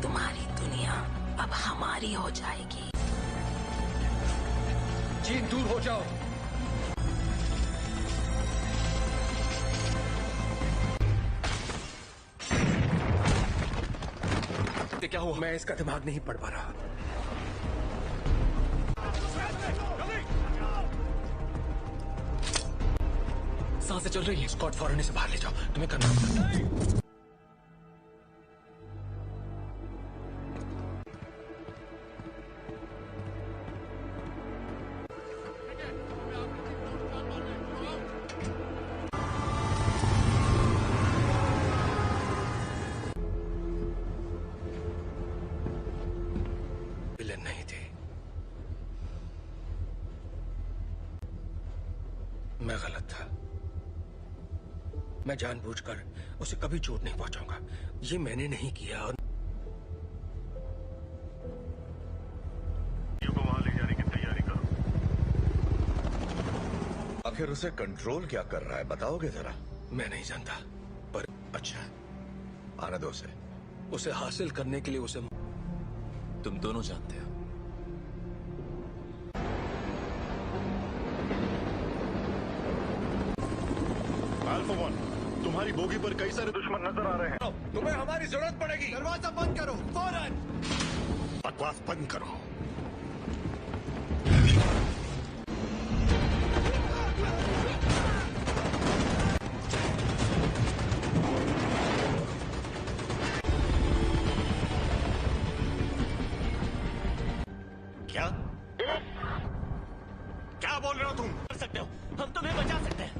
तुम्हारी दुनिया अब हमारी हो जाएगी। जीन, दूर हो जाओ। क्या हुआ? मैं इसका दिमाग नहीं पढ़ पा रहा। सांसें चल रही है। स्कॉट फौरन इसे बाहर ले जाओ। तुम्हें करना होगा। विलेन नहीं थी, मैं गलत था। मैं जानबूझकर उसे कभी चोट नहीं पहुंचाऊंगा। ये मैंने नहीं किया। और को वहां ले जाने की तैयारी करो। आखिर उसे कंट्रोल क्या कर रहा है, बताओगे जरा? मैं नहीं जानता, पर अच्छा, आने दो उसे। उसे हासिल करने के लिए उसे तुम दोनों जानते हो। अल्फा वन, तुम्हारी बोगी पर कई सारे दुश्मन नजर आ रहे हैं। तुम्हें हमारी जरूरत पड़ेगी। दरवाजा बंद करो फौरन। बकवास बंद करो। क्या क्या बोल रहे हो तुम? कर सकते हो, हम तुम्हें बचा सकते हैं।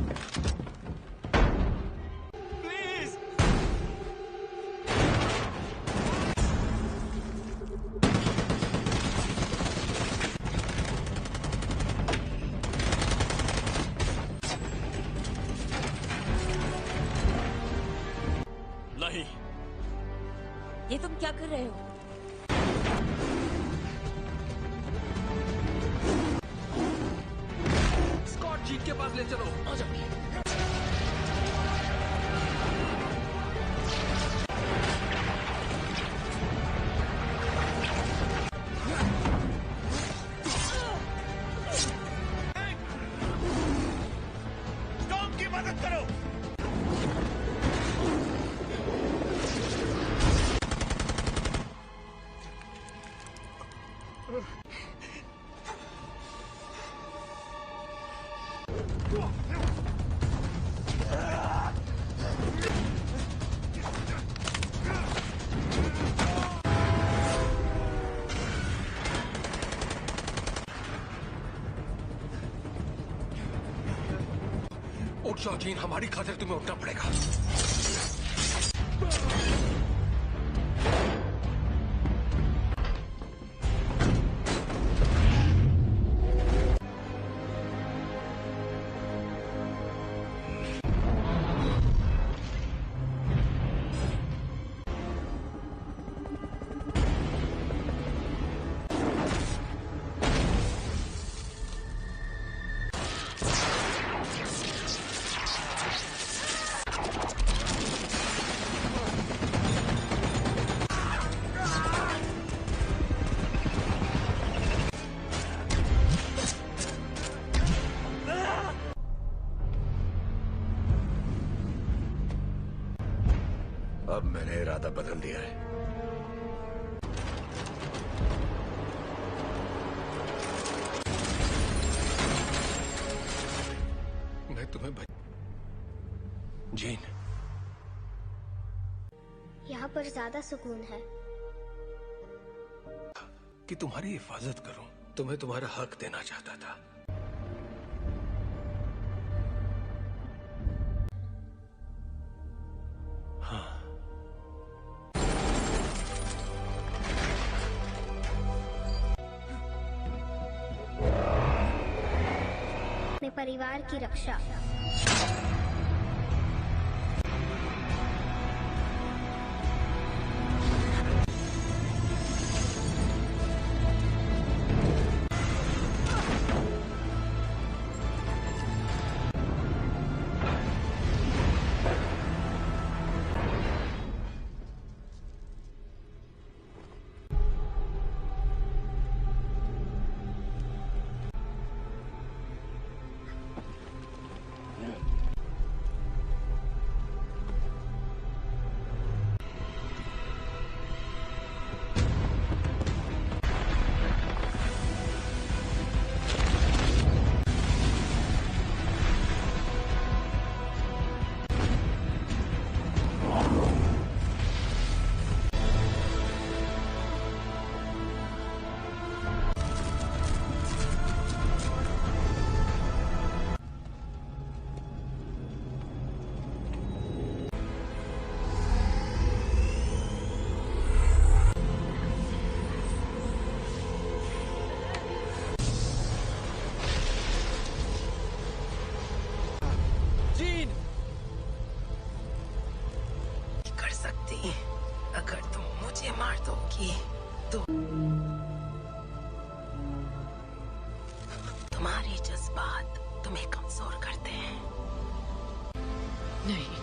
प्लीज। नहीं, ये तुम क्या कर रहे हो? स्कॉट, जीत के पास ले चलो। आ जाओ। टॉम की मदद करो। उठ जाओ जीन, हमारी खातिर तुम्हें उठना पड़ेगा। अब मैंने इरादा बदल दिया है। मैं तुम्हें जीन, यहाँ पर ज्यादा सुकून है। कि तुम्हारी हिफाजत करूं। तुम्हें तुम्हारा हक देना चाहता था। हाँ, अपने परिवार की रक्षा। कर सकती अगर तुम मुझे मार दोगी तो तुम्हारे जज्बात तुम्हें कमजोर करते हैं। नहीं,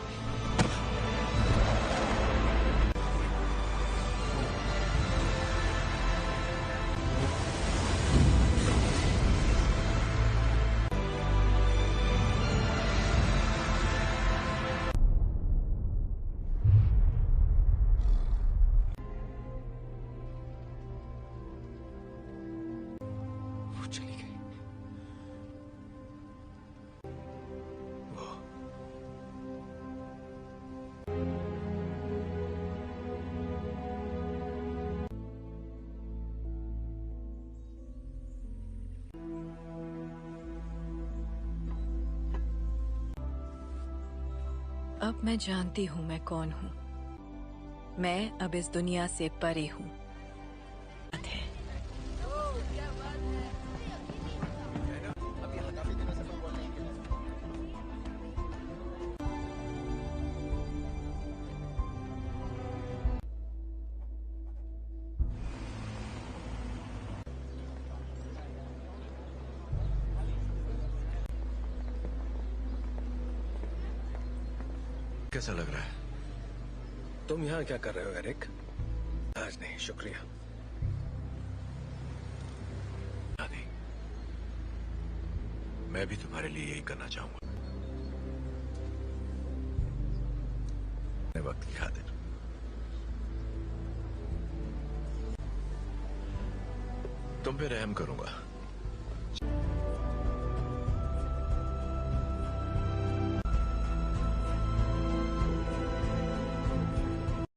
अब मैं जानती हूँ मैं कौन हूँ। मैं अब इस दुनिया से परे हूँ। कैसा लग रहा है? तुम यहाँ क्या कर रहे हो एरिक? आज नहीं, शुक्रिया। नहीं, मैं भी तुम्हारे लिए यही करना चाहूंगा। वक्त की खातिर तुम पे रहम करूंगा।